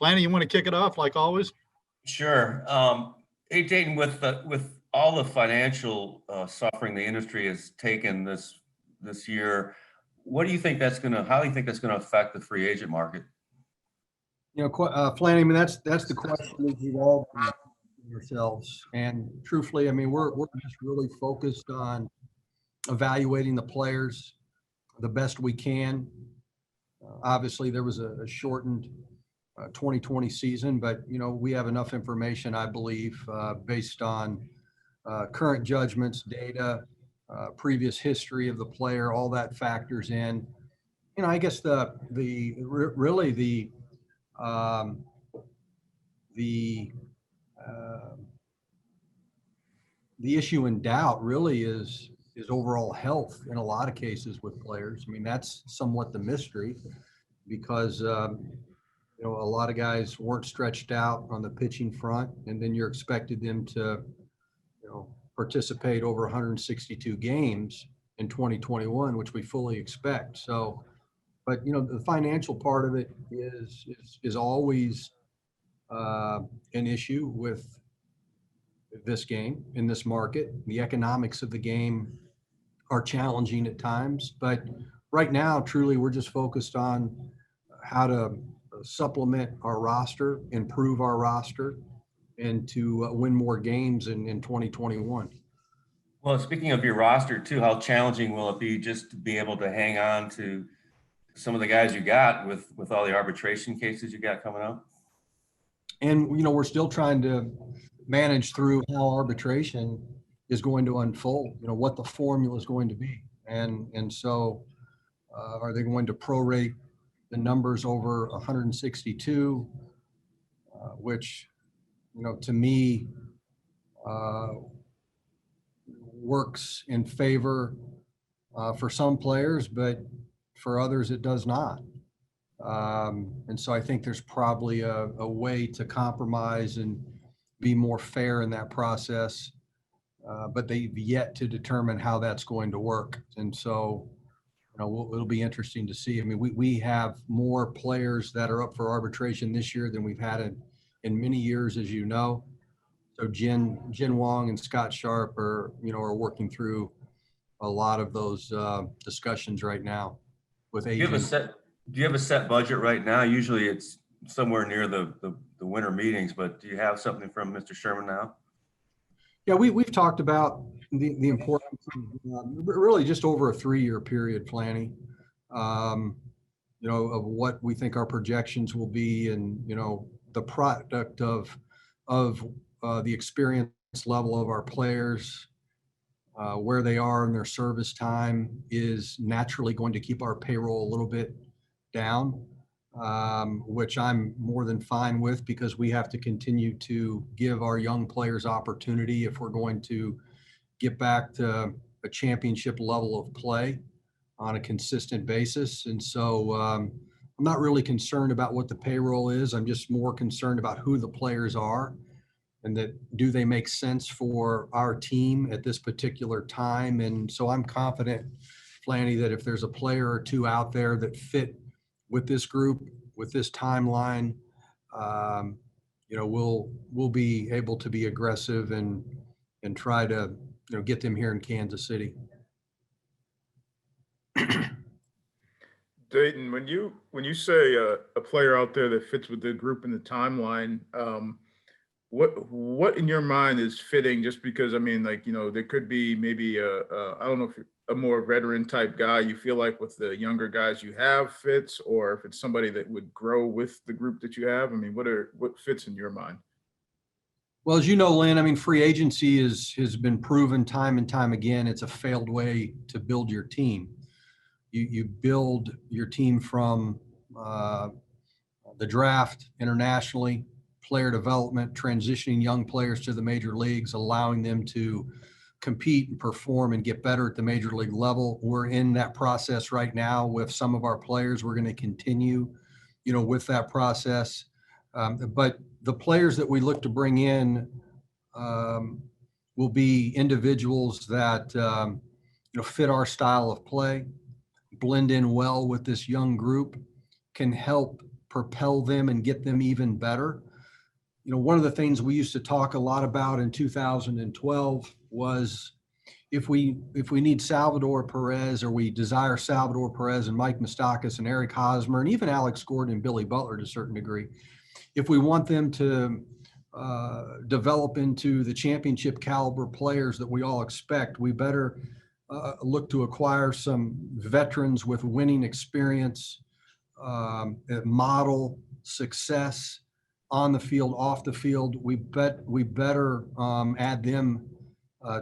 Flanny, you want to kick it off like always? Sure. Hey, Dayton, with all the financial suffering the industry has taken this year, how do you think that's going to affect the free agent market? Flanny, I mean, that's the question that we've all been asking ourselves. And truthfully, I mean, we're just really focused on evaluating the players the best we can. Obviously, there was a shortened 2020 season, but, we have enough information, I believe, based on current judgments, data, previous history of the player, all that factors in. I guess the issue in doubt really is overall health in a lot of cases with players. I mean, that's somewhat the mystery because, a lot of guys weren't stretched out on the pitching front, and then you're expected them to, participate over 162 games in 2021, which we fully expect. So, but, the financial part of it is always an issue with this game in this market. The economics of the game are challenging at times, but right now, truly, we're just focused on how to supplement our roster, improve our roster, and to win more games in 2021. Well, speaking of your roster too, how challenging will it be just to be able to hang on to some of the guys you got with all the arbitration cases you got coming up? And, we're still trying to manage through how arbitration is going to unfold, what the formula is going to be. And so are they going to prorate the numbers over 162, which, to me, works in favor for some players, but for others it does not. And so I think there's probably a way to compromise and be more fair in that process, but they've yet to determine how that's going to work. And so, it'll be interesting to see. I mean, we have more players that are up for arbitration this year than we've had in many years, as you know. So Jin Wong and Scott Sharp are working through a lot of those discussions right now with agents. Do you have a set budget right now? Usually it's somewhere near the winter meetings, but do you have something from Mr. Sherman now? Yeah, we've talked about the importance of really just over a 3-year period, Flanny, of what we think our projections will be, and the product of the experience level of our players, where they are in their service time is naturally going to keep our payroll a little bit down, which I'm more than fine with, because we have to continue to give our young players opportunity if we're going to get back to a championship level of play on a consistent basis. And so I'm not really concerned about what the payroll is. I'm just more concerned about who the players are and that do they make sense for our team at this particular time. And so I'm confident, Flanny, that if there's a player or two out there that fit with this group, with this timeline, we'll be able to be aggressive and try to get them here in Kansas City. Dayton, when you say a player out there that fits with the group and the timeline, what in your mind is fitting? Just because, I mean, there could be maybe I don't know if a more veteran type guy you feel like with the younger guys you have fits, or if it's somebody that would grow with the group that you have. I mean, what fits in your mind? Well, as you know, Lynn, I mean, free agency has been proven time and time again. It's a failed way to build your team. You build your team from the draft internationally, player development, transitioning young players to the major leagues, allowing them to compete and perform and get better at the major league level. We're in that process right now with some of our players. We're going to continue, with that process. But the players that we look to bring in will be individuals that, fit our style of play, blend in well with this young group, can help propel them and get them even better. You know, one of the things we used to talk a lot about in 2012 was if we need Salvador Perez, or we desire Salvador Perez and Mike Moustakas and Eric Hosmer and even Alex Gordon and Billy Butler to a certain degree, if we want them to develop into the championship caliber players that we all expect, we better look to acquire some veterans with winning experience, model success on the field, off the field. We better add them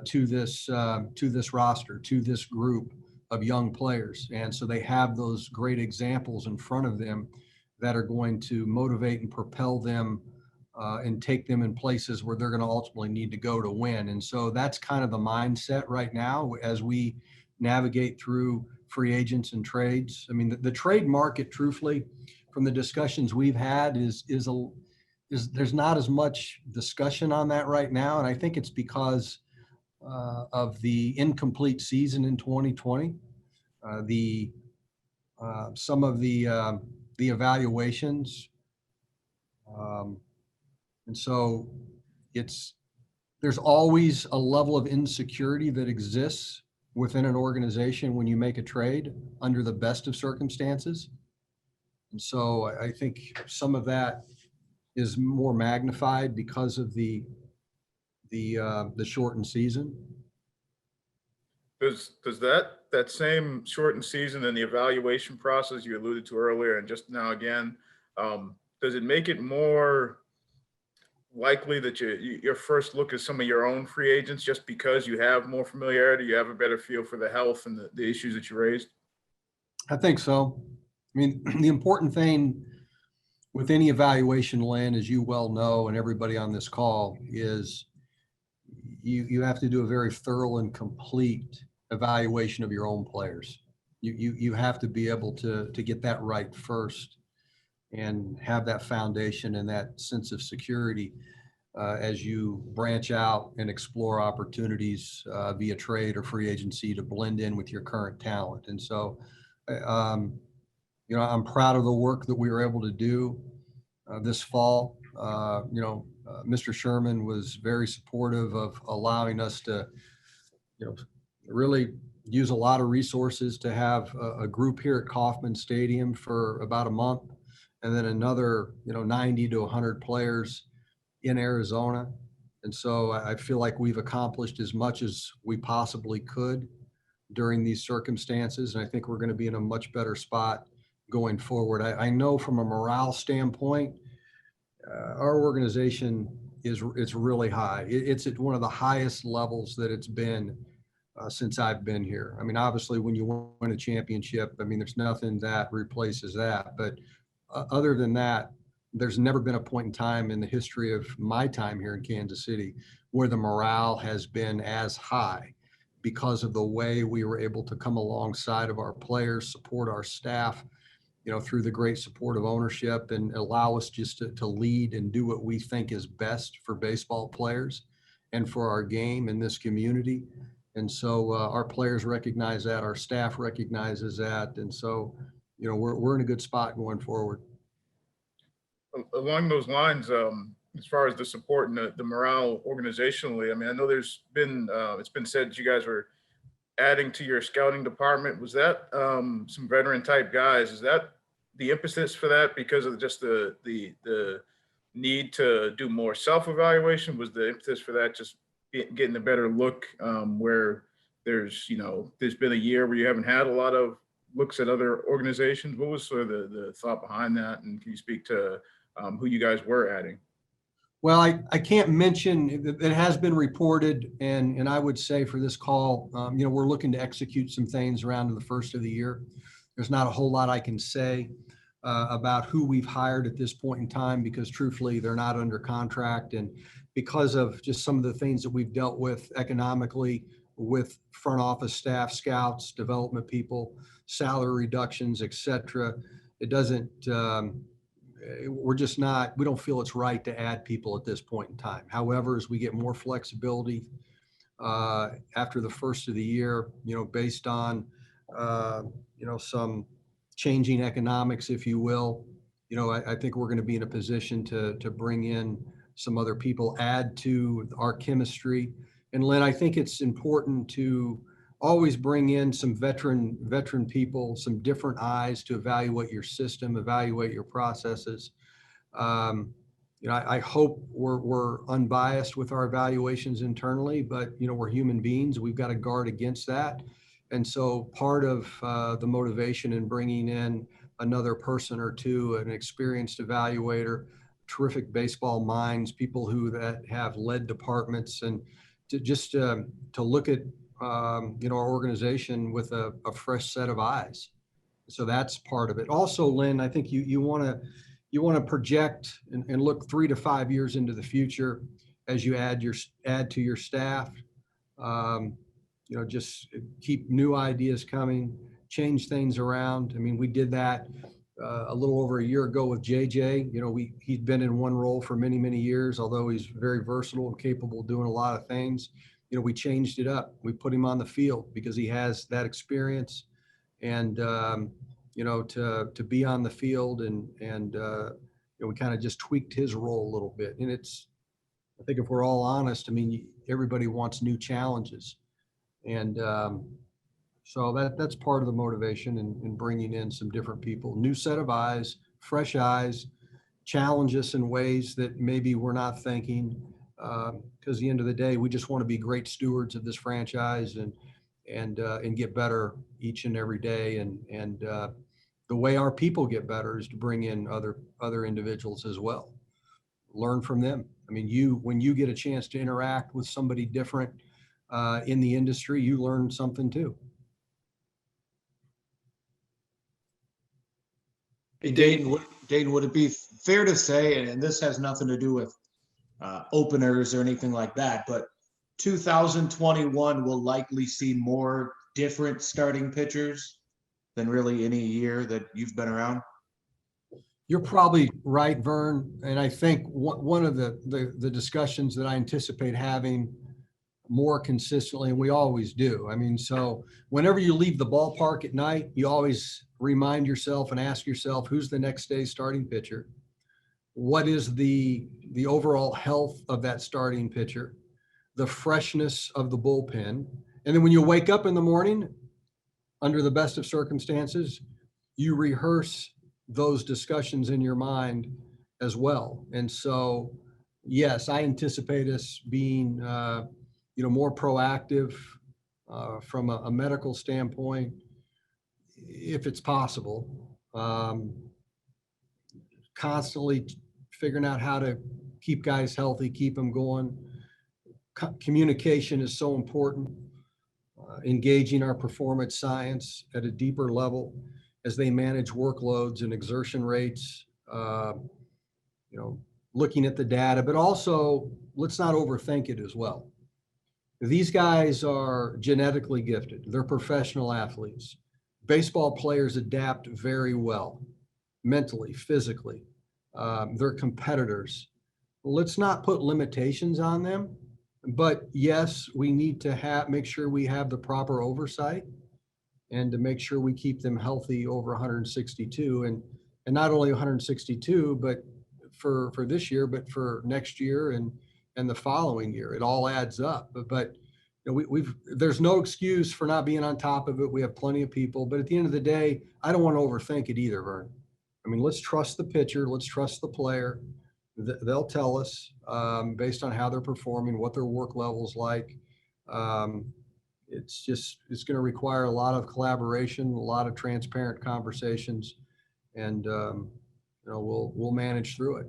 to this roster, to this group of young players, and so they have those great examples in front of them that are going to motivate and propel them and take them in places where they're going to ultimately need to go to win. And so that's kind of the mindset right now as we navigate through free agents and trades. I mean, the trade market, truthfully, from the discussions we've had, is there's not as much discussion on that right now, and I think it's because of the incomplete season in 2020, some of the evaluations. And so there's always a level of insecurity that exists within an organization when you make a trade under the best of circumstances. And so I think some of that is more magnified because of the shortened season. Does that same shortened season and the evaluation process you alluded to earlier and just now again, does it make it more likely that your first look is some of your own free agents just because you have more familiarity, you have a better feel for the health and the issues that you raised? I think so. I mean, the important thing with any evaluation, Lynn, as you well know, and everybody on this call, is you have to do a very thorough and complete evaluation of your own players. You have to be able to get that right first and have that foundation and that sense of security as you branch out and explore opportunities via trade or free agency to blend in with your current talent. And so, I'm proud of the work that we were able to do this fall. Mr. Sherman was very supportive of allowing us to, really use a lot of resources to have a group here at Kauffman Stadium for about a month, and then another, 90 to 100 players in Arizona. And so I feel like we've accomplished as much as we possibly could during these circumstances. And I think we're going to be in a much better spot going forward. I know from a morale standpoint, our organization it's really high. It's at one of the highest levels that it's been since I've been here. I mean, obviously when you win a championship, I mean, there's nothing that replaces that. But other than that, there's never been a point in time in the history of my time here in Kansas City where the morale has been as high because of the way we were able to come alongside of our players, support our staff, through the great support of ownership, and allow us just to lead and do what we think is best for baseball players and for our game in this community. And so our players recognize that, our staff recognizes that. And so, we're in a good spot going forward. Along those lines, as far as the support and the morale organizationally, I mean, I know there's been, it's been said that you guys were adding to your scouting department. Was that some veteran type guys? Is that the impetus for that because of just the need to do more self-evaluation? Was the impetus for that just getting a better look where there's been a year where you haven't had a lot of looks at other organizations? What was sort of the thought behind that? And can you speak to who you guys were adding? Well, I can't mention, it has been reported, and I would say for this call, we're looking to execute some things around the first of the year. There's not a whole lot I can say about who we've hired at this point in time because truthfully, they're not under contract. And because of just some of the things that we've dealt with economically with front office staff, scouts, development people, salary reductions, et cetera, it doesn't, we don't feel it's right to add people at this point in time. However, as we get more flexibility after the first of the year, based on, some changing economics, if you will, I think we're going to be in a position to bring in some other people, add to our chemistry. And Lynn, I think it's important to always bring in some veteran people, some different eyes to evaluate your system, evaluate your processes. I hope we're unbiased with our evaluations internally, but we're human beings. We've got to guard against that. And so part of the motivation in bringing in another person or two, an experienced evaluator, terrific baseball minds, people that have led departments, and to look at our organization with a fresh set of eyes. So that's part of it. Also, Lynn, I think you want to project and look 3 to 5 years into the future as you add to your staff. Just keep new ideas coming, change things around. I mean, we did that a little over a year ago with JJ. He'd been in one role for many, many years, although he's very versatile and capable of doing a lot of things. We changed it up. We put him on the field because he has that experience, and to be on the field, and we kind of just tweaked his role a little bit. And I think if we're all honest, I mean, everybody wants new challenges. And so that's part of the motivation in bringing in some different people, new set of eyes, fresh eyes, challenge us in ways that maybe we're not thinking. Because at the end of the day, we just want to be great stewards of this franchise and get better each and every day. And the way our people get better is to bring in other individuals as well. Learn from them. I mean, when you get a chance to interact with somebody different in the industry, you learn something too. Hey, Dayton, would it be fair to say, and this has nothing to do with openers or anything like that, but 2021 will likely see more different starting pitchers than really any year that you've been around? You're probably right, Vern. And I think one of the discussions that I anticipate having more consistently, and we always do. I mean, so whenever you leave the ballpark at night, you always remind yourself and ask yourself, who's the next day's starting pitcher? What is the overall health of that starting pitcher? The freshness of the bullpen. And then when you wake up in the morning, under the best of circumstances, you rehearse those discussions in your mind as well. And so, yes, I anticipate us being, more proactive from a medical standpoint, if it's possible. Constantly figuring out how to keep guys healthy, keep them going. Communication is so important. Engaging our performance science at a deeper level as they manage workloads and exertion rates, looking at the data, but also let's not overthink it as well. These guys are genetically gifted. They're professional athletes. Baseball players adapt very well, mentally, physically. They're competitors. Let's not put limitations on them. But yes, we need to make sure we have the proper oversight and to make sure we keep them healthy over 162 and not only 162, but for this year, but for next year and the following year. It all adds up. But there's no excuse for not being on top of it. We have plenty of people, but at the end of the day, I don't want to overthink it either, Vern. I mean, let's trust the pitcher. Let's trust the player. They'll tell us based on how they're performing, what their work level's like. It's going to require a lot of collaboration, a lot of transparent conversations, and we'll manage through it.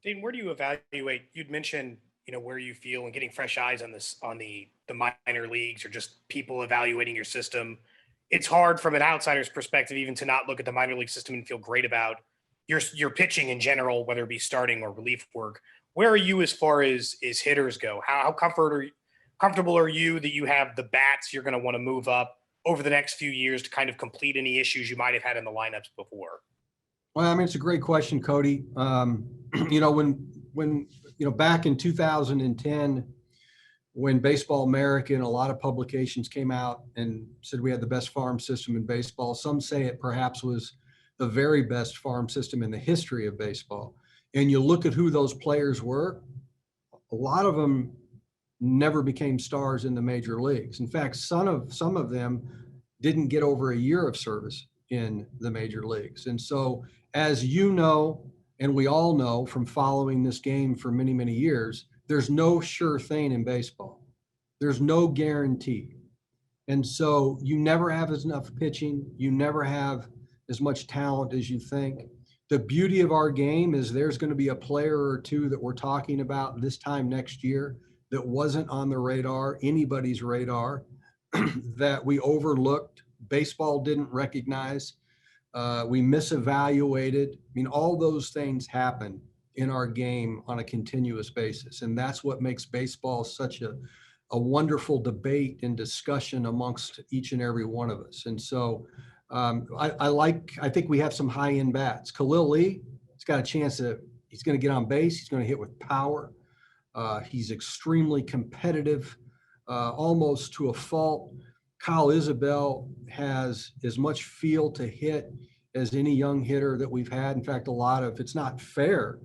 Dayton, where do you evaluate? You'd mentioned where you feel and getting fresh eyes on the minor leagues or just people evaluating your system. It's hard from an outsider's perspective even to not look at the minor league system and feel great about your pitching in general, whether it be starting or relief work. Where are you as far as hitters go? How comfortable are you that you have the bats you're going to want to move up over the next few years to kind of complete any issues you might have had in the lineups before? Well, I mean, it's a great question, Cody. When back in 2010, when Baseball America and a lot of publications came out and said we had the best farm system in baseball. Some say it perhaps was the very best farm system in the history of baseball. And you look at who those players were, a lot of them never became stars in the major leagues. In fact, some of them didn't get over a year of service in the major leagues. And so, as you know, and we all know from following this game for many, many years, there's no sure thing in baseball. There's no guarantee. And so you never have enough pitching. You never have as much talent as you think. The beauty of our game is there's going to be a player or two that we're talking about this time next year that wasn't on the radar, anybody's radar, that we overlooked. Baseball didn't recognize. We misevaluated. I mean, all those things happen in our game on a continuous basis. And that's what makes baseball such a wonderful debate and discussion amongst each and every one of us. And so I think we have some high end bats. Khalil Lee, he's got a chance he's going to get on base. He's going to hit with power. He's extremely competitive, almost to a fault. Kyle Isabel has as much feel to hit as any young hitter that we've had. In fact, it's not fair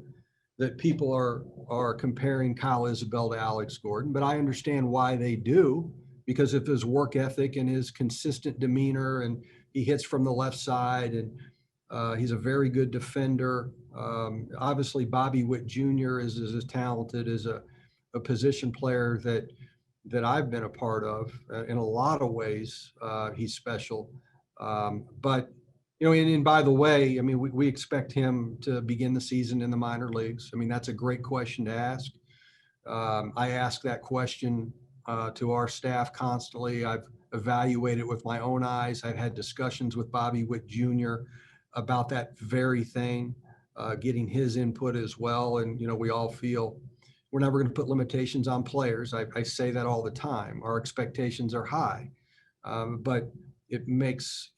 that people are comparing Kyle Isabel to Alex Gordon, but I understand why they do, because of his work ethic and his consistent demeanor, and he hits from the left side, and he's a very good defender. Obviously, Bobby Witt Jr. is as talented as a position player that I've been a part of. In a lot of ways, he's special. But, and by the way, I mean, we expect him to begin the season in the minor leagues. I mean, that's a great question to ask. I ask that question to our staff constantly. I've evaluated it with my own eyes. I've had discussions with Bobby Witt Jr. about that very thing, getting his input as well. And, we all feel we're never going to put limitations on players. I say that all the time. Our expectations are high, but it makes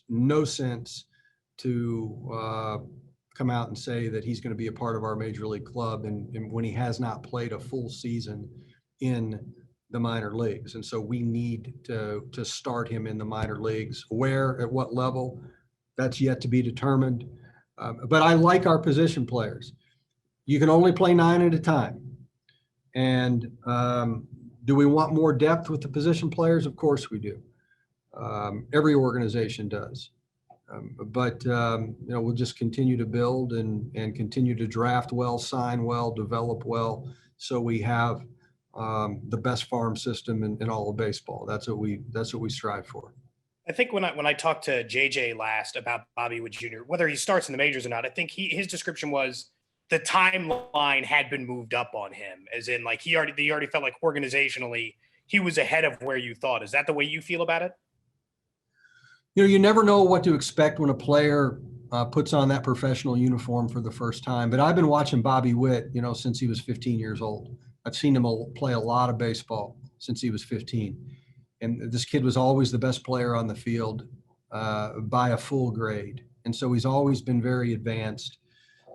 no sense to come out and say that he's going to be a part of our major league club and when he has not played a full season in the minor leagues. And so we need to start him in the minor leagues. Where, at what level, that's yet to be determined. But I like our position players. You can only play 9 at a time. And do we want more depth with the position players? Of course we do. Every organization does. But we'll just continue to build and continue to draft well, sign well, develop well, so we have the best farm system in all of baseball. That's what we strive for. I think when I talked to JJ last about Bobby Witt Jr., whether he starts in the majors or not, I think his description was the timeline had been moved up on him, as in like he already felt like organizationally he was ahead of where you thought. Is that the way you feel about it? You never know what to expect when a player puts on that professional uniform for the first time. But I've been watching Bobby Witt, since he was 15 years old. I've seen him play a lot of baseball since he was 15. And this kid was always the best player on the field by a full grade. And so he's always been very advanced.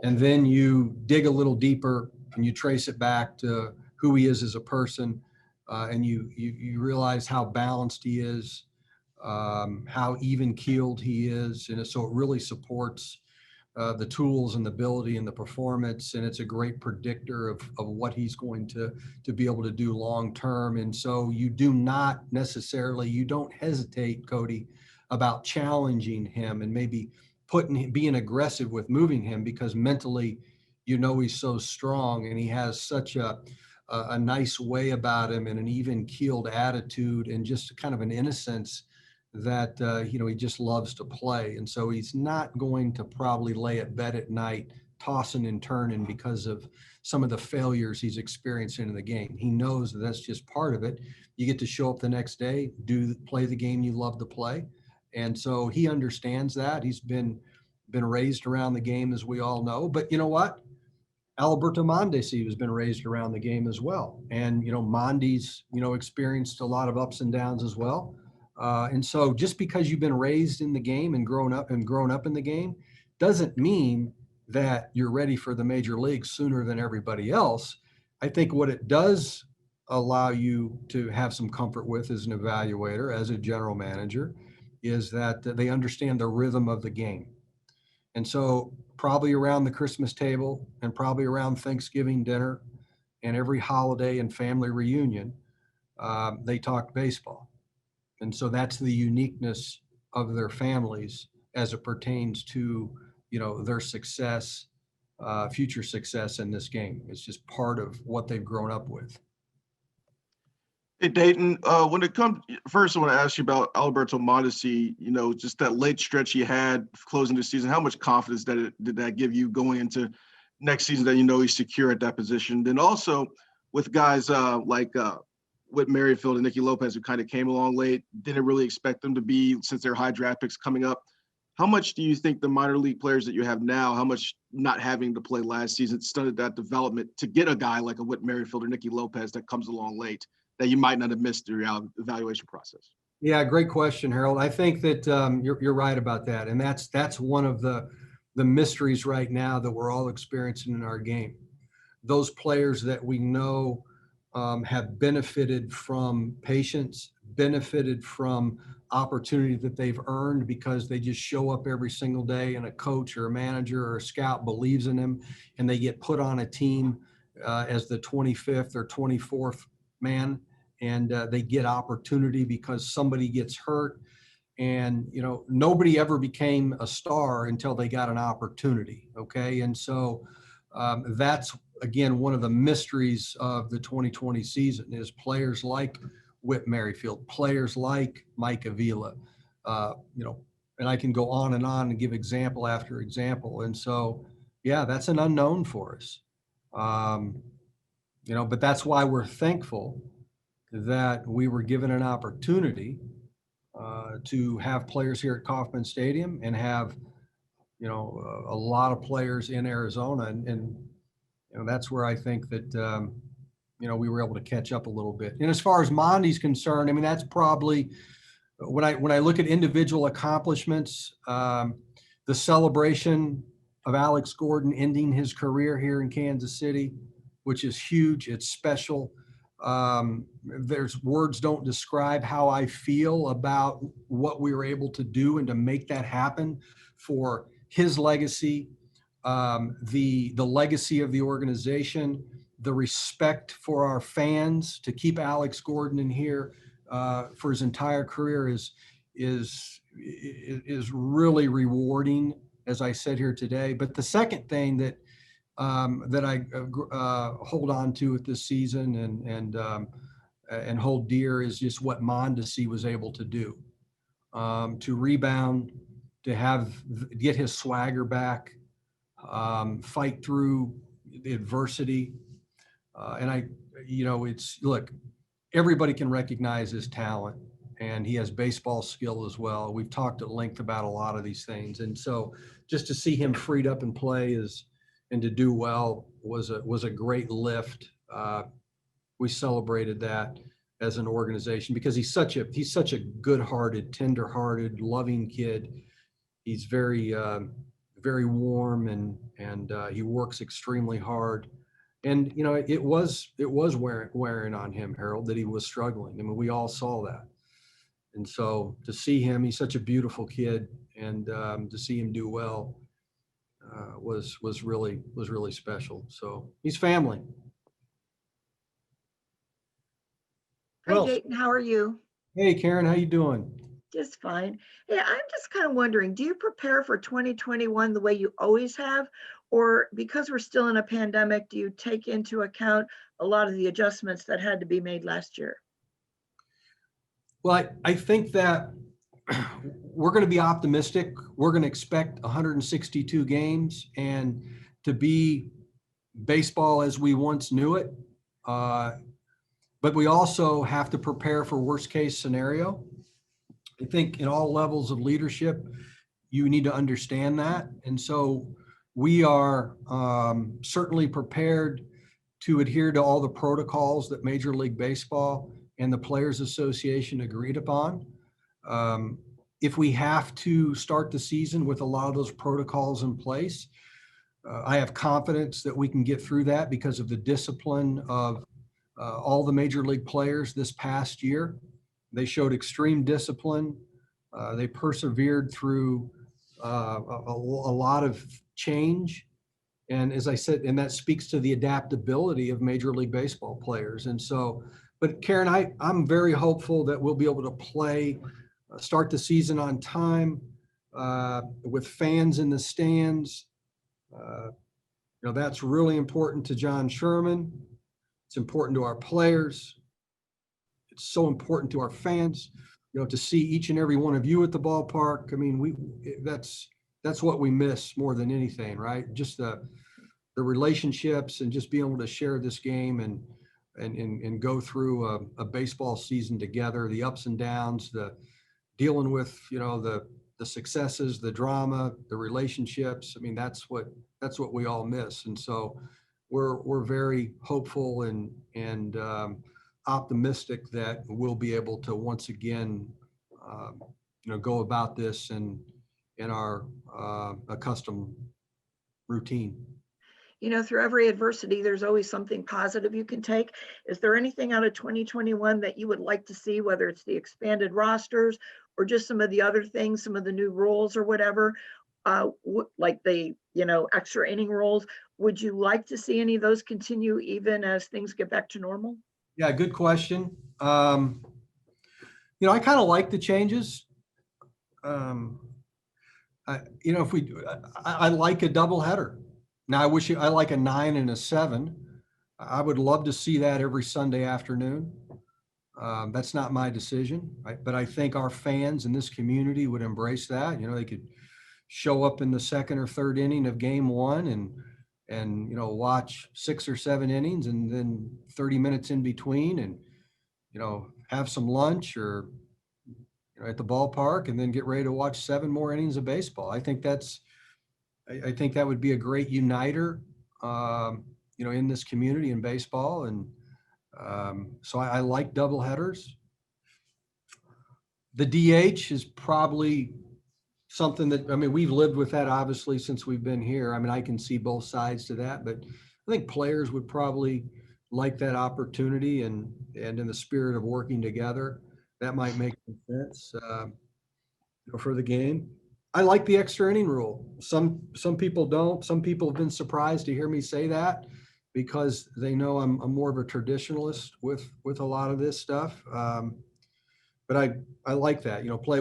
And then you dig a little deeper and you trace it back to who he is as a person. And you realize how balanced he is, how even-keeled he is. And so it really supports the tools and the ability and the performance. And it's a great predictor of what he's going to be able to do long-term. And so you don't hesitate, Cody, about challenging him and maybe being aggressive with moving him, because mentally, he's so strong and he has such a nice way about him and an even-keeled attitude and just kind of an innocence that, he just loves to play. And so he's not going to probably lay at bed at night, tossing and turning because of some of the failures he's experiencing in the game. He knows that that's just part of it. You get to show up the next day, play the game you love to play. And so he understands that. He's been raised around the game, as we all know. But you know what? Alberto Mondesi has been raised around the game as well. And, Mondi's, experienced a lot of ups and downs as well. And so just because you've been raised in the game and grown up in the game doesn't mean that you're ready for the major leagues sooner than everybody else. I think what it does allow you to have some comfort with as an evaluator, as a general manager, is that they understand the rhythm of the game. And so probably around the Christmas table and probably around Thanksgiving dinner and every holiday and family reunion, they talk baseball. And so that's the uniqueness of their families as it pertains to, their success, future success in this game. It's just part of what they've grown up with. Hey, Dayton, when it comes, first I want to ask you about Alberto Mondesi, just that late stretch he had closing the season. How much confidence did that give you going into next season that he's secure at that position? Then also with guys like Whit Merrifield and Nicky Lopez, who kind of came along late, didn't really expect them to be, since they're high draft picks coming up. How much do you think the minor league players that you have now, how much not having to play last season stunted that development to get a guy like a Whit Merrifield or Nicky Lopez that comes along late that you might not have missed through your evaluation process? Yeah, great question, Harold. I think that you're right about that. And that's one of the mysteries right now that we're all experiencing in our game. Those players that we know have benefited from patience, benefited from opportunity that they've earned because they just show up every single day and a coach or a manager or a scout believes in them and they get put on a team as the 25th or 24th man, and they get opportunity because somebody gets hurt. And, nobody ever became a star until they got an opportunity. Okay. And so that's, again, one of the mysteries of the 2020 season is players like Whit Merrifield, players like Mike Avila, and I can go on and give example after example. And so, yeah, that's an unknown for us. But that's why we're thankful that we were given an opportunity to have players here at Kauffman Stadium and have, a lot of players in Arizona. And that's where I think that, we were able to catch up a little bit. And as far as Mondy's concerned, that's probably when I look at individual accomplishments, the celebration of Alex Gordon ending his career here in Kansas City, which is huge. It's special. There's words don't describe how I feel about what we were able to do and to make that happen for his legacy, the legacy of the organization, the respect for our fans to keep Alex Gordon in here for his entire career is really rewarding, as I said here today. But the second thing that I hold on to with this season and hold dear is just what Mondesi was able to do, to rebound, to get his swagger back, fight through the adversity. Look, everybody can recognize his talent and he has baseball skill as well. We've talked at length about a lot of these things. And so just to see him freed up and play and to do well was a great lift. We celebrated that as an organization because he's such a good-hearted, tender-hearted, loving kid. He's very, very warm and he works extremely hard. And, it was wearing on him, Harold, that he was struggling. We all saw that. And so to see him, he's such a beautiful kid, and to see him do well was really special. So he's family. Hi, Well- Dayton. How are you? Hey, Karen, how you doing? Just fine. Hey, I'm just kind of wondering, do you prepare for 2021 the way you always have? Or because we're still in a pandemic, do you take into account a lot of the adjustments that had to be made last year? Well, I think that we're going to be optimistic. We're going to expect 162 games and to be baseball as we once knew it. But we also have to prepare for worst case scenario. I think in all levels of leadership, you need to understand that. And so we are certainly prepared to adhere to all the protocols that Major League Baseball and the Players Association agreed upon. If we have to start the season with a lot of those protocols in place, I have confidence that we can get through that because of the discipline of all the major league players this past year. They showed extreme discipline. They persevered through a lot of change. And as I said, and that speaks to the adaptability of Major League Baseball players. And so, but Karen, I'm very hopeful that we'll be able to play, start the season on time with fans in the stands. That's really important to John Sherman. It's important to our players. It's so important to our fans, to see each and every one of you at the ballpark. I mean, that's what we miss more than anything, right? Just the relationships and just being able to share this game and go through a baseball season together, the ups and downs, the dealing with, the successes, the drama, the relationships. I mean, that's what we all miss. And so we're very hopeful and optimistic that we'll be able to once again, go about this in our accustomed routine. Through every adversity, there's always something positive you can take. Is there anything out of 2021 that you would like to see, whether it's the expanded rosters or just some of the other things, some of the new rules or whatever, like the, extra inning rules? Would you like to see any of those continue even as things get back to normal? Yeah, good question. I kind of like the changes. I like a doubleheader. Now, I like a 9 and a 7. I would love to see that every Sunday afternoon. That's not my decision, right? But I think our fans in this community would embrace that. They could show up in the second or third inning of game one and watch 6 or 7 innings and then 30 minutes in between and, have some lunch or, at the ballpark and then get ready to watch 7 more innings of baseball. I think that would be a great uniter, in this community in baseball. And so I like doubleheaders. The DH is probably something that, we've lived with that obviously since we've been here. I can see both sides to that, but I think players would probably like that opportunity and in the spirit of working together, that might make sense for the game. I like the extra inning rule. Some people don't. Some people have been surprised to hear me say that because they know I'm more of a traditionalist with a lot of this stuff. But I like that. Play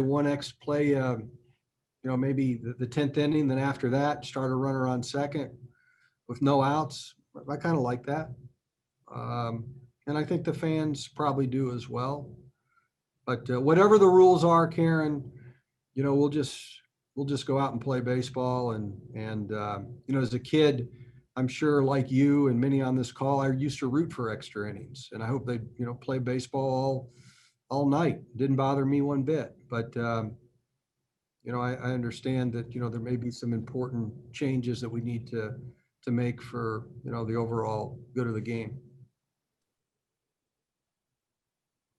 maybe the 10th inning. Then after that, start a runner on second with no outs. I kind of like that, and I think the fans probably do as well. But whatever the rules are, Karen, we'll just go out and play baseball. And as a kid, I'm sure like you and many on this call, I used to root for extra innings. And I hope they, play baseball all night. Didn't bother me one bit. But, I understand that, there may be some important changes that we need to make for, the overall good of the game.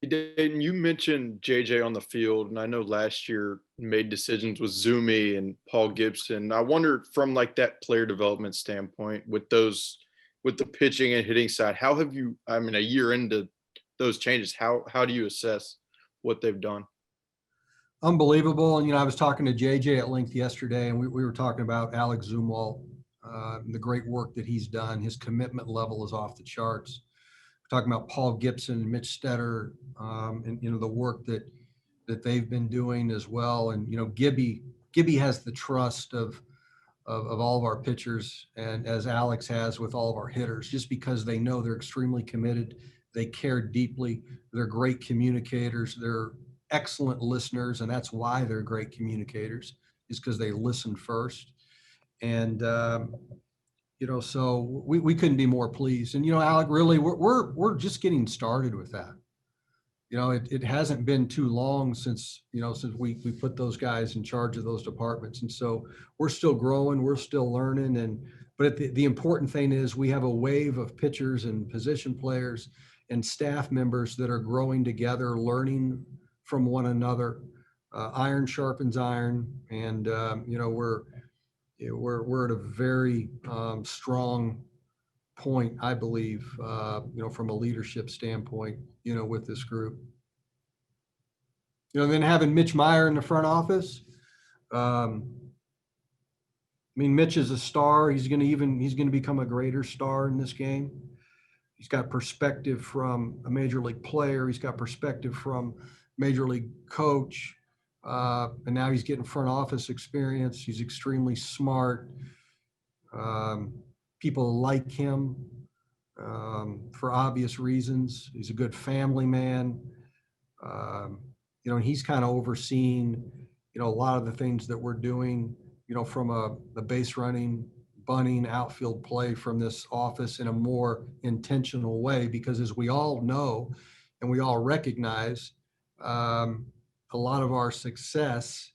Dayton, you mentioned JJ on the field, and I know last year made decisions with Zumi and Paul Gibson. I wondered from like that player development standpoint with the pitching and hitting side, how have you, a year into those changes, how do you assess what they've done? Unbelievable. And, I was talking to JJ at length yesterday, and we were talking about Alex Zumwalt, the great work that he's done. His commitment level is off the charts. Talking about Paul Gibson and Mitch Stetter, and the work that they've been doing as well. And Gibby has the trust of all of our pitchers, and as Alex has with all of our hitters, just because they know they're extremely committed, they care deeply, they're great communicators, they're excellent listeners, and that's why they're great communicators, is because they listen first. And so we couldn't be more pleased. And, Alec, really, we're just getting started with that. It hasn't been too long since we put those guys in charge of those departments. And so we're still growing, we're still learning. But the important thing is we have a wave of pitchers and position players and staff members that are growing together, learning from one another. Iron sharpens iron. And, we're at a very strong point, I believe, from a leadership standpoint, with this group. Then having Mitch Meyer in the front office. Mitch is a star. He's going to become a greater star in this game. He's got perspective from a major league player. He's got perspective from major league coach. And now he's getting front office experience. He's extremely smart. People like him for obvious reasons. He's a good family man. And he's kind of overseeing, a lot of the things that we're doing, from a base running, bunting, outfield play from this office in a more intentional way, because as we all know, and we all recognize, a lot of our success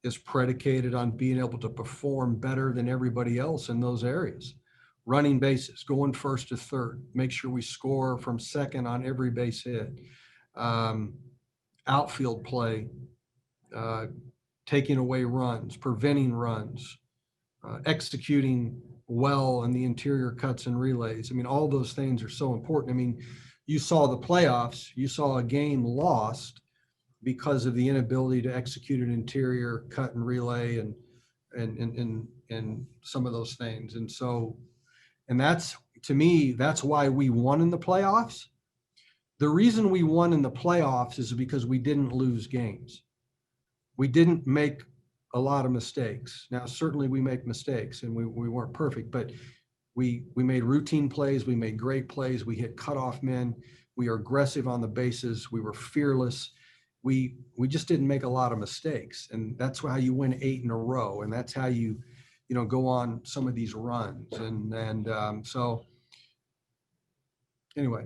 is predicated on being able to perform better than everybody else in those areas. Running bases, going first to third, make sure we score from second on every base hit. Outfield play, taking away runs, preventing runs, executing well in the interior cuts and relays. All those things are so important. You saw the playoffs, you saw a game lost because of the inability to execute an interior cut and relay and some of those things. And that's, to me, that's why we won in the playoffs. The reason we won in the playoffs is because we didn't lose games. We didn't make a lot of mistakes. Now, certainly we make mistakes and we weren't perfect, but we made routine plays. We made great plays. We hit cutoff men. We are aggressive on the bases. We were fearless. We just didn't make a lot of mistakes. And that's how you win 8 in a row. And that's how you go on some of these runs. So anyway,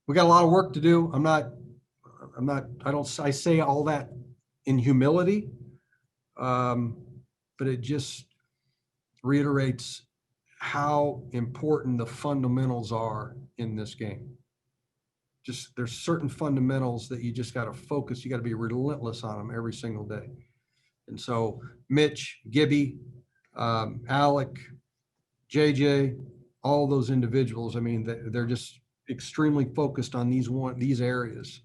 we got a lot of work to do. I say all that in humility, but it just reiterates how important the fundamentals are in this game. Just there's certain fundamentals that you just got to focus. You got to be relentless on them every single day. And so Mitch, Gibby, Alec, JJ, all those individuals, they're just extremely focused on these areas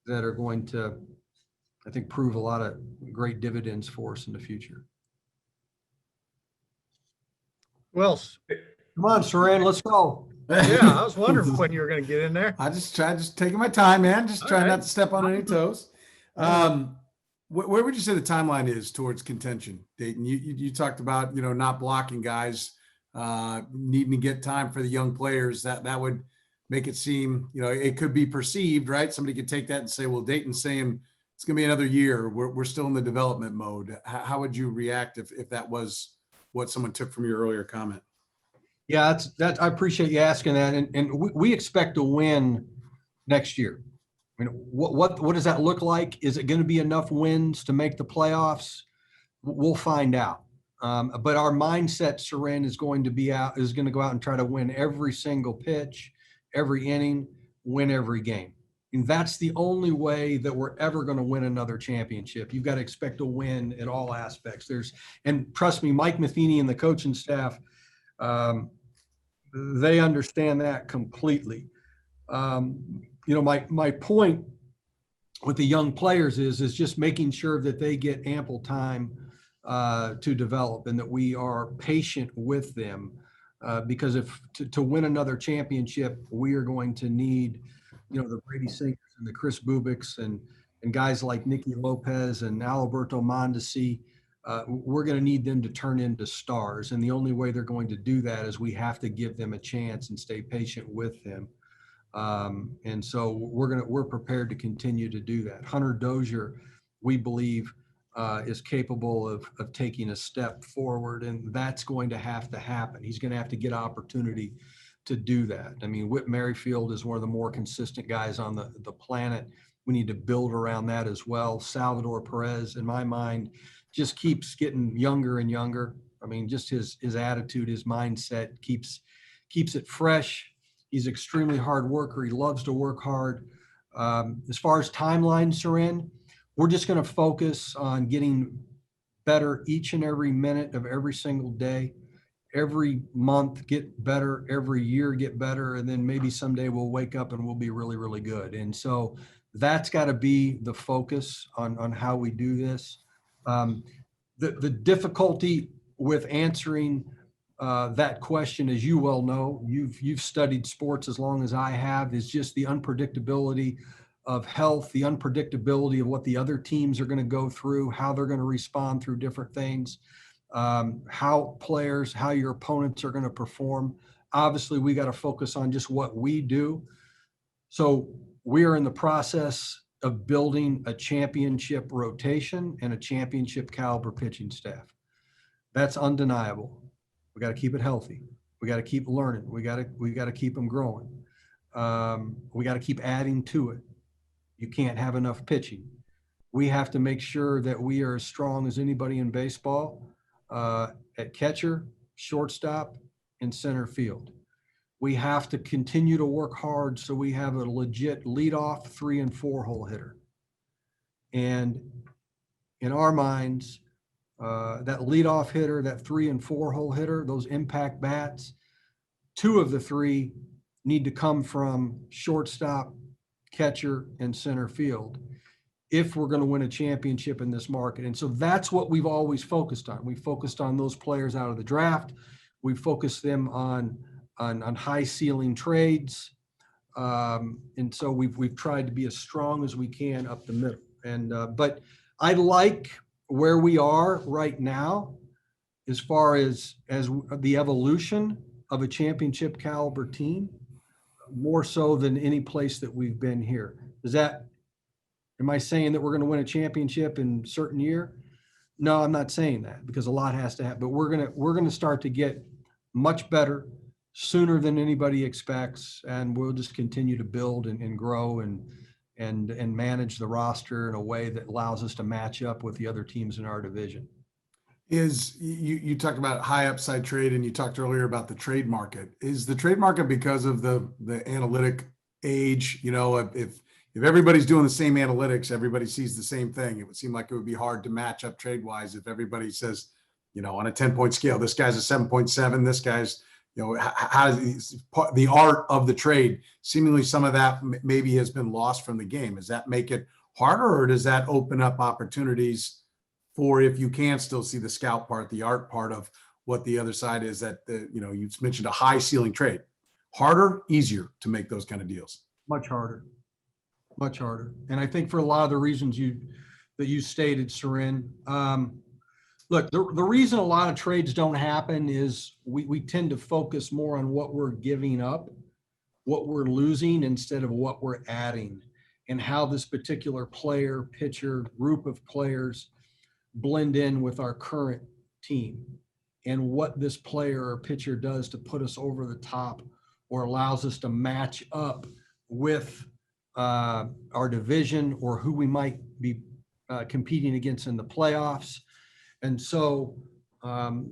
that are going to, I think, prove a lot of great dividends for us in the future. Well, Come on, Saran, let's go. yeah, I was wondering when you were going to get in there. I just taking my time, man. Just All trying right. not to step on any toes. Where would you say the timeline is towards contention, Dayton? You talked about, not blocking guys, needing to get time for the young players. That would make it seem, it could be perceived, right? Somebody could take that and say, well, Dayton's saying it's going to be another year. We're still in the development mode. How would you react if that was what someone took from your earlier comment? Yeah, I appreciate you asking that. And we expect to win next year. What does that look like? Is it going to be enough wins to make the playoffs? We'll find out. But our mindset, Saran, is going to go out and try to win every single pitch, every inning, win every game. And that's the only way that we're ever going to win another championship. You've got to expect to win in all aspects. And trust me, Mike Matheny and the coaching staff, they understand that completely. My point with the young players is just making sure that they get ample time to develop and that we are patient with them, because to win another championship, we are going to need, the Brady Singers and the Chris Bubiks and guys like Nicky Lopez and Alberto Mondesi. We're going to need them to turn into stars. And the only way they're going to do that is we have to give them a chance and stay patient with them. And so we're prepared to continue to do that. Hunter Dozier, we believe, is capable of taking a step forward, and that's going to have to happen. He's going to have to get opportunity to do that. Whit Merrifield is one of the more consistent guys on the planet. We need to build around that as well. Salvador Perez, in my mind, just keeps getting younger and younger. Just his attitude, his mindset keeps it fresh. He's extremely hard worker. He loves to work hard. As far as timelines are in, we're just going to focus on getting better each and every minute of every single day. every month get better, every year get better, and then maybe someday we'll wake up and we'll be really, really good. And so that's got to be the focus on how we do this. The difficulty with answering that question, as you well know, you've studied sports as long as I have, is just the unpredictability of health, the unpredictability of what the other teams are going to go through, how they're going to respond through different things, how your opponents are going to perform. Obviously, we got to focus on just what we do. So we are in the process of building a championship rotation and a championship caliber pitching staff. That's undeniable. We got to keep it healthy. We got to keep learning. We got to keep them growing. We got to keep adding to it. You can't have enough pitching. We have to make sure that we are as strong as anybody in baseball at catcher, shortstop, and center field. We have to continue to work hard so we have a legit leadoff 3 and 4 hole hitter. And in our minds, that leadoff hitter, that 3 and 4 hole hitter, those impact bats, 2 of the 3 need to come from shortstop, catcher, and center field if we're going to win a championship in this market. And so that's what we've always focused on. We focused on those players out of the draft. We focused them on high ceiling trades. And so we've tried to be as strong as we can up the middle. And but I like where we are right now as far as the evolution of a championship caliber team, more so than any place that we've been here. Am I saying that we're going to win a championship in a certain year? No, I'm not saying that, because a lot has to happen, but we're going to start to get much better sooner than anybody expects. And we'll just continue to build and grow and manage the roster in a way that allows us to match up with the other teams in our division. You talked about high upside trade, and you talked earlier about the trade market. Is the trade market because of the analytic age? You know, if everybody's doing the same analytics, everybody sees the same thing. It would seem like it would be hard to match up trade wise if everybody says, you know, on a 10-point scale, this guy's a 7.7, this guy's, you know, how the art of the trade, seemingly some of that maybe has been lost from the game. Does that make it harder, or does that open up opportunities for, if you can still see the scout part, the art part of what the other side is, that you know, you mentioned a high ceiling trade, harder, easier to make those kind of deals? Much harder. And I think for a lot of the reasons that you stated, Seren, look, the reason a lot of trades don't happen is we tend to focus more on what we're giving up, what we're losing, instead of what we're adding, and how this particular player, pitcher, group of players blend in with our current team, and what this player or pitcher does to put us over the top or allows us to match up with our division or who we might be competing against in the playoffs. And so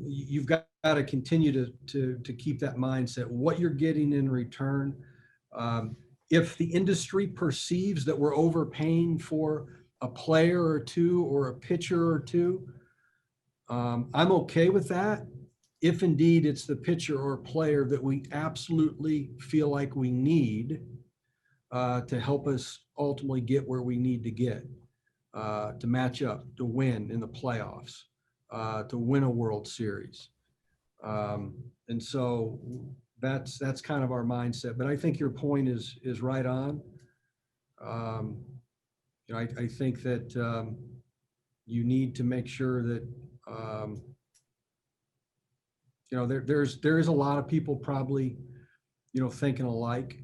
you've got to continue to keep that mindset, what you're getting in return. If the industry perceives that we're overpaying for a player or two or a pitcher or two, I'm okay with that. If indeed it's the pitcher or player that we absolutely feel like we need to help us ultimately get where we need to get, to match up, to win in the playoffs, to win a World Series. And so that's kind of our mindset. But I think your point is right on. You know, I think that you need to make sure that you know, there is a lot of people probably, you know, thinking alike.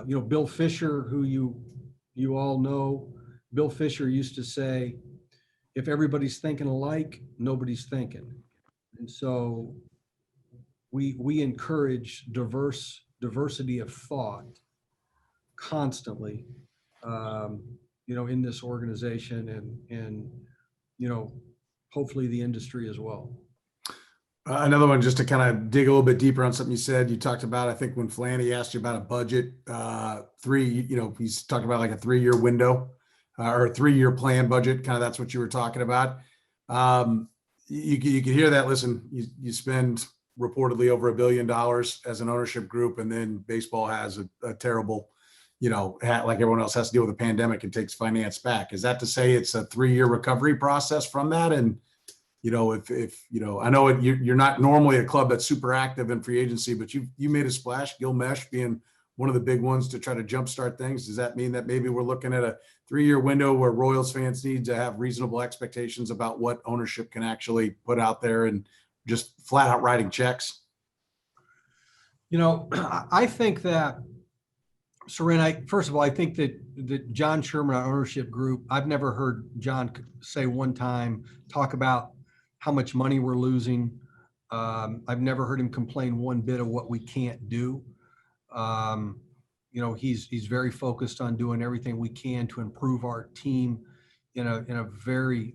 You know, Bill Fisher, who you all know, Bill Fisher used to say, if everybody's thinking alike, nobody's thinking. And so we encourage diversity of thought constantly, you know, in this organization, and you know, hopefully the industry as well. Another one, just to kind of dig a little bit deeper on something you said. You talked about, I think when Flanny asked you about a budget, you know, he's talking about like a 3-year window or a 3-year plan budget. Kind of that's what you were talking about. You can hear that. Listen, you spend reportedly over $1 billion as an ownership group, and then baseball has a terrible, like everyone else has to deal with a pandemic and takes finance back. Is that to say it's a 3-year recovery process from that? And if I know you're not normally a club that's super active in free agency, but you made a splash, Gilmesh being one of the big ones to try to jumpstart things. Does that mean that maybe we're looking at a 3-year window where Royals fans need to have reasonable expectations about what ownership can actually put out there and just flat out writing checks? I think that, Soren, first of all, I think that John Sherman, our ownership group, I've never heard John say one time, talk about how much money we're losing. I've never heard him complain one bit of what we can't do. He's very focused on doing everything we can to improve our team in a very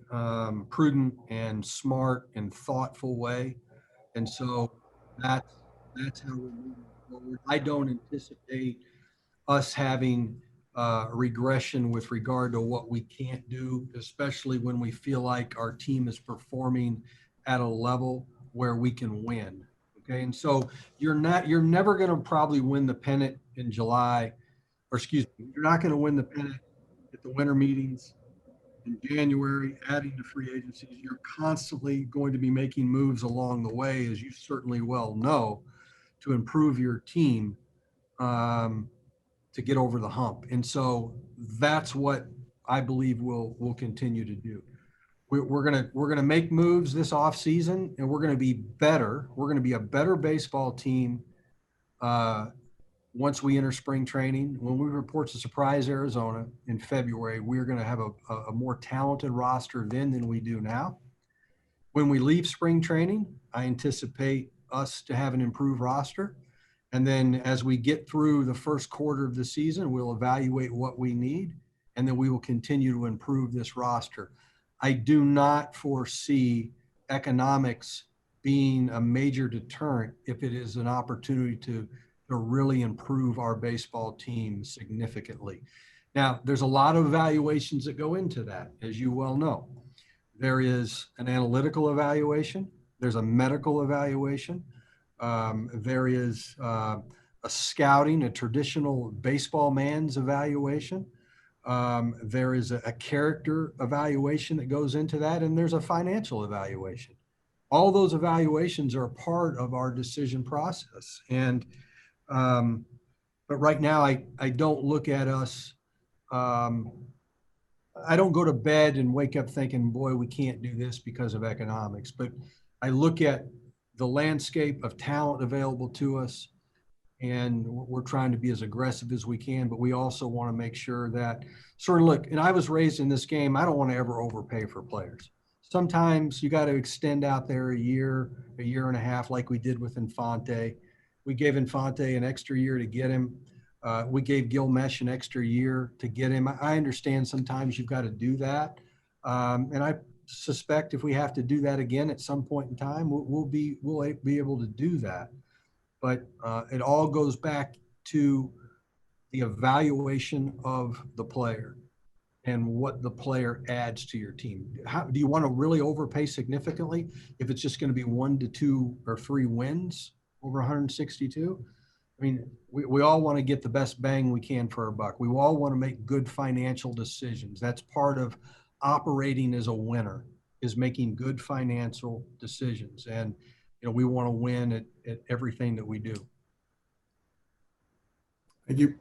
prudent and smart and thoughtful way. And so that's how we're moving forward. I don't anticipate us having regression with regard to what we can't do, especially when we feel like our team is performing at a level where we can win. Okay. And so you're never going to probably win the pennant in July, or excuse me, you're not going to win the pennant at the winter meetings in January, adding to free agencies. You're constantly going to be making moves along the way, as you certainly well know, to improve your team, to get over the hump. And so that's what I believe we'll continue to do. We're gonna make moves this offseason, and we're gonna be better. We're gonna be a better baseball team once we enter spring training. When we report to Surprise Arizona in February, we're gonna have a more talented roster then than we do now. When we leave spring training, I anticipate us to have an improved roster. And then as we get through the first quarter of the season, we'll evaluate what we need, and then we will continue to improve this roster. I do not foresee economics being a major deterrent if it is an opportunity to really improve our baseball team significantly. Now, there's a lot of evaluations that go into that, as you well know. There is an analytical evaluation. There's a medical evaluation. There is a scouting, a traditional baseball man's evaluation. There is a character evaluation that goes into that, and there's a financial evaluation. All those evaluations are a part of our decision process. And but right now, I don't look at us. I don't go to bed and wake up thinking, boy, we can't do this because of economics. But I look at the landscape of talent available to us, and we're trying to be as aggressive as we can, but we also want to make sure that look, and I was raised in this game, I don't want to ever overpay for players. Sometimes you got to extend out there a year and a half, like we did with Infante. We gave Infante an extra year to get him. We gave Gilmesh an extra year to get him. I understand sometimes you've got to do that. And I suspect if we have to do that again at some point in time, we'll be able to do that. But it all goes back to the evaluation of the player and what the player adds to your team. How do you want to really overpay significantly if it's just going to be 1 to 2 or 3 wins over 162? I mean, we all want to get the best bang we can for our buck. We all want to make good financial decisions. That's part of operating as a winner, is making good financial decisions. And, we want to win at everything that we do. Thank you.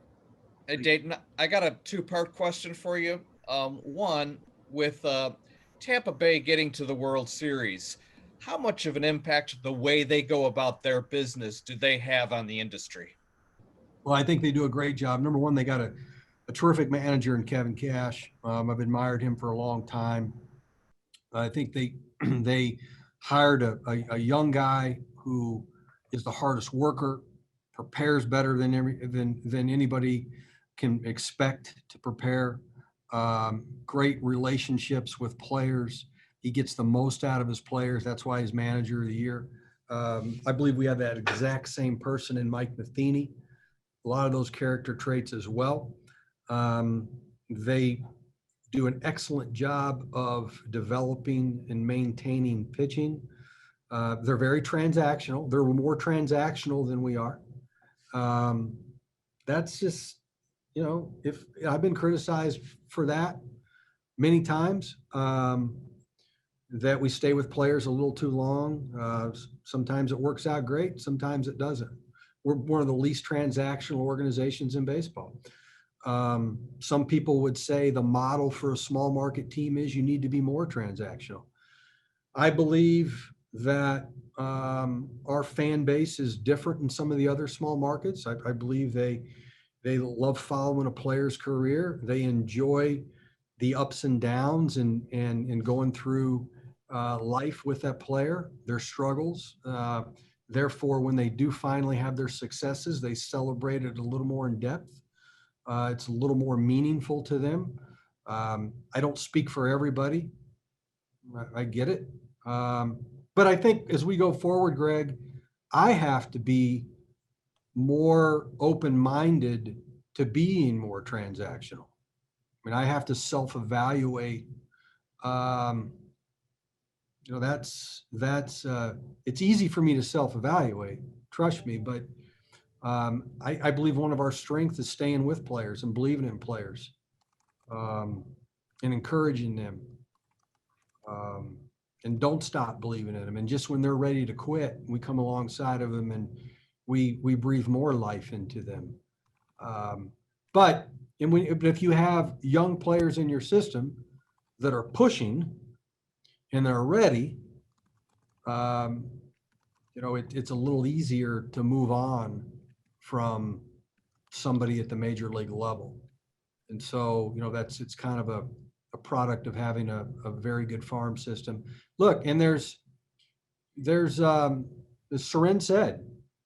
Hey, Dayton, I got a 2-part question for you. One, with Tampa Bay getting to the World Series, how much of an impact the way they go about their business do they have on the industry? Well, I think they do a great job. Number one, they got a terrific manager in Kevin Cash. I've admired him for a long time. I think they hired a young guy who is the hardest worker, prepares better than anybody can expect to prepare. Great relationships with players. He gets the most out of his players. That's why he's manager of the year. I believe we have that exact same person in Mike Matheny. A lot of those character traits as well. They do an excellent job of developing and maintaining pitching. They're very transactional. They're more transactional than we are. That's just, if I've been criticized for that many times, that we stay with players a little too long. Sometimes it works out great. Sometimes it doesn't. We're one of the least transactional organizations in baseball. Some people would say the model for a small market team is you need to be more transactional. I believe that our fan base is different than some of the other small markets. I believe they love following a player's career. They enjoy the ups and downs and going through life with that player, their struggles. Therefore, when they do finally have their successes, they celebrate it a little more in depth. It's a little more meaningful to them. I don't speak for everybody. I get it. But I think as we go forward, Greg, I have to be more open-minded to being more transactional. I mean, I have to self-evaluate. It's easy for me to self-evaluate, trust me, but I believe one of our strengths is staying with players and believing in players, and encouraging them, and don't stop believing in them. And just when they're ready to quit, we come alongside of them and we breathe more life into them. But if you have young players in your system that are pushing and they're ready, it's a little easier to move on from somebody at the major league level. And so, it's kind of a product of having a very good farm system. Look, and there's as Soren said,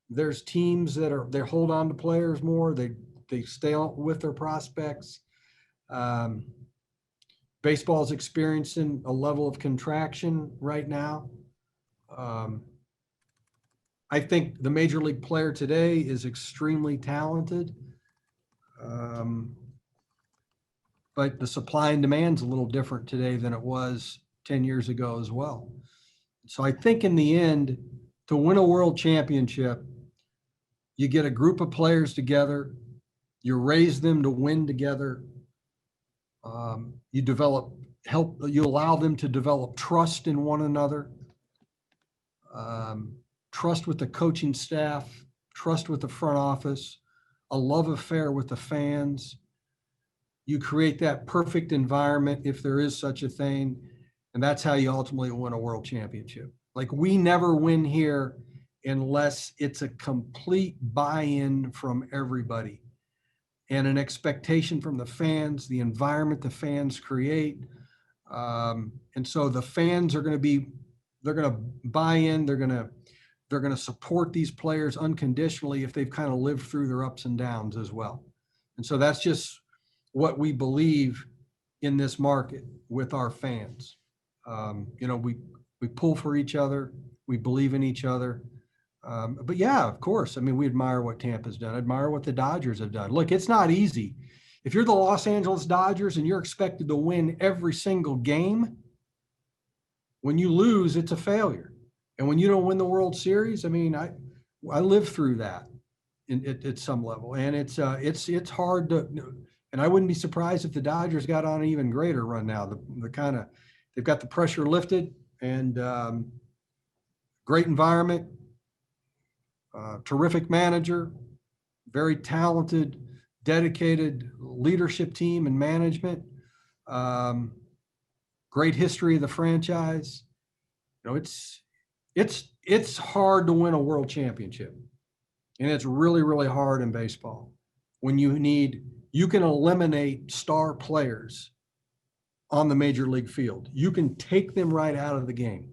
there's teams they hold on to players more. They stay on with their prospects. Baseball's experiencing a level of contraction right now. I think the major league player today is extremely talented. But the supply and demand's a little different today than it was 10 years ago as well. So I think in the end, to win a world championship, you get a group of players together, you raise them to win together, you allow them to develop trust in one another, trust with the coaching staff, trust with the front office, a love affair with the fans. You create that perfect environment, if there is such a thing, and that's how you ultimately win a world championship. Like, we never win here unless it's a complete buy-in from everybody and an expectation from the fans, the environment the fans create. And so the fans are going to buy in, they're going to support these players unconditionally if they've kind of lived through their ups and downs as well. And so that's just what we believe in this market with our fans. We pull for each other, we believe in each other. But yeah, of course, I mean, we admire what Tampa's done, admire what the Dodgers have done. Look, it's not easy. If you're the Los Angeles Dodgers and you're expected to win every single game, when you lose, it's a failure. And when you don't win the World Series, I mean, I lived through that at some level, and it's hard to. And I wouldn't be surprised if the Dodgers got on an even greater run now. They've got the pressure lifted, and great environment, terrific manager, very talented, dedicated leadership team and management, great history of the franchise. It's hard to win a world championship, and it's really, really hard in baseball when you can eliminate star players on the major league field. You can take them right out of the game.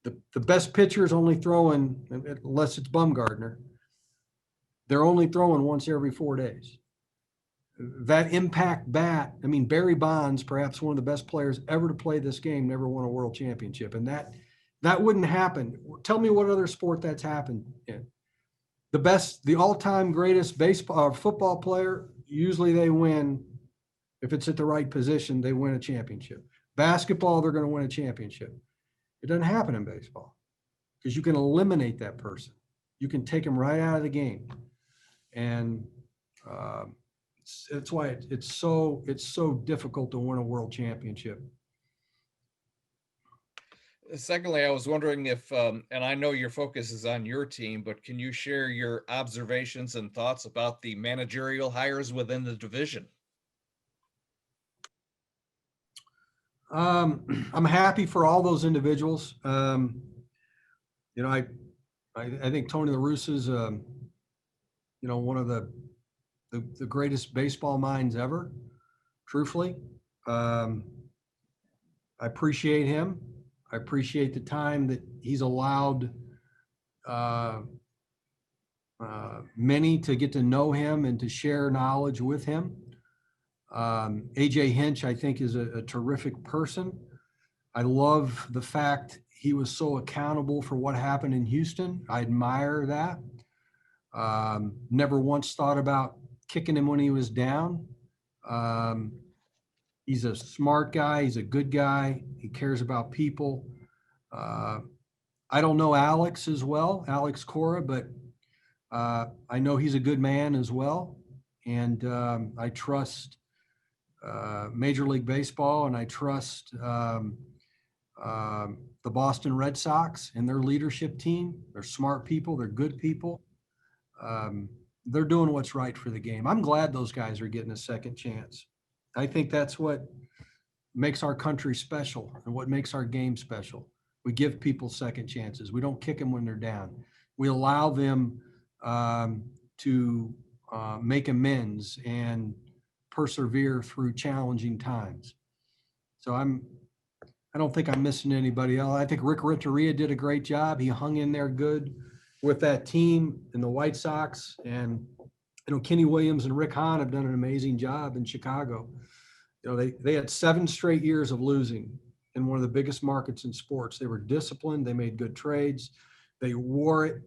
The best pitcher is only throwing, unless it's Bumgarner, they're only throwing once every 4 days. That impact bat, I mean, Barry Bonds, perhaps one of the best players ever to play this game, never won a world championship. And that wouldn't happen. Tell me what other sport that's happened in. The all-time greatest baseball or football player, usually they win. If it's at the right position, they win a championship. Basketball, they're going to win a championship. It doesn't happen in baseball because you can eliminate that person. You can take him right out of the game. And that's why it's so difficult to win a world championship. Secondly, I was wondering if, and I know your focus is on your team, but can you share your observations and thoughts about the managerial hires within the division? I'm happy for all those individuals. You know, I think Tony La Russa's, you know, one of the greatest baseball minds ever, truthfully. I appreciate him. I appreciate the time that he's allowed many to get to know him and to share knowledge with him. AJ Hinch, I think, is a terrific person. I love the fact he was so accountable for what happened in Houston. I admire that. Never once thought about kicking him when he was down. He's a smart guy. He's a good guy. He cares about people. I don't know Alex as well, Alex Cora, but I know he's a good man as well. And I trust Major League Baseball, and I trust the Boston Red Sox and their leadership team. They're smart people. They're good people. They're doing what's right for the game. I'm glad those guys are getting a second chance. I think that's what makes our country special and what makes our game special. We give people second chances. We don't kick them when they're down. We allow them to make amends and persevere through challenging times. So I don't think I'm missing anybody else. I think Rick Renteria did a great job. He hung in there good with that team and the White Sox. And, you know, Kenny Williams and Rick Hahn have done an amazing job in Chicago. You know, they had 7 straight years of losing in one of the biggest markets in sports. They were disciplined. They made good trades. They wore it.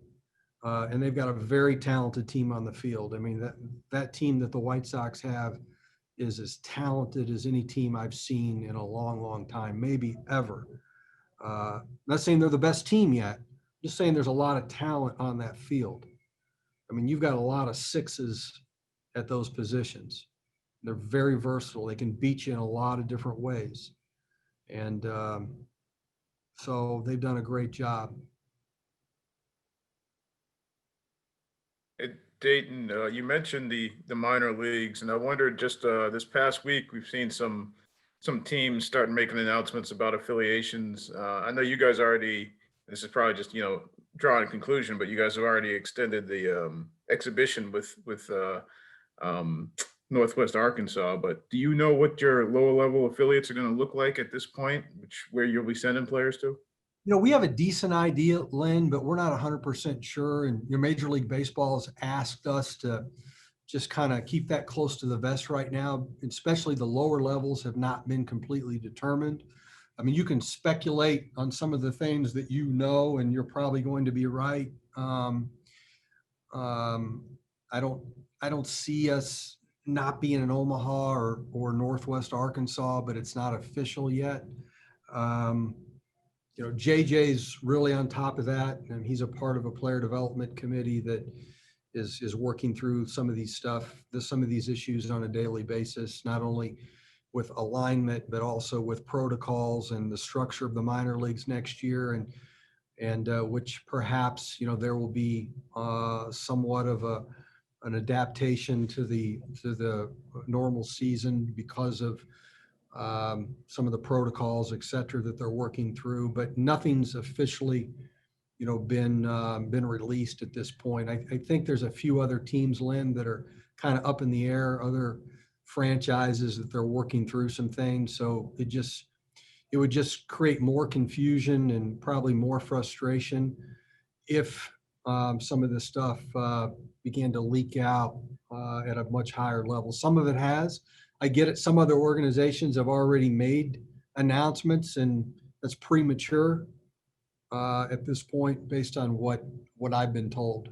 And they've got a very talented team on the field. I mean, that team that the White Sox have is as talented as any team I've seen in a long, long time, maybe ever. Not saying they're the best team yet. Just saying there's a lot of talent on that field. I mean, you've got a lot of sixes at those positions. They're very versatile. They can beat you in a lot of different ways. And so they've done a great job. Dayton, you mentioned the minor leagues, and I wondered just this past week we've seen some teams starting making announcements about affiliations. I know you guys already. This is probably just drawing a conclusion, but you guys have already extended the exhibition with Northwest Arkansas. But do you know what your lower level affiliates are going to look like at this point, where you'll be sending players to? You know, we have a decent idea, Lynn, but we're not 100% sure. And your Major League Baseball has asked us to just kind of keep that close to the vest right now, especially the lower levels have not been completely determined. I mean, you can speculate on some of the things that you know, and you're probably going to be right. I don't see us not being in Omaha or Northwest Arkansas, but it's not official yet. You know, JJ's really on top of that, and he's a part of a player development committee that is working through some of these issues on a daily basis, not only with alignment, but also with protocols and the structure of the minor leagues next year, and which perhaps, there will be somewhat of an adaptation to the normal season because of some of the protocols, et cetera, that they're working through, but nothing's officially, been released at this point. I think there's a few other teams, Lynn, that are kind of up in the air, other franchises that they're working through some things. So it would just create more confusion and probably more frustration if some of this stuff began to leak out at a much higher level. Some of it has. I get it. Some other organizations have already made announcements, and that's premature at this point based on what I've been told.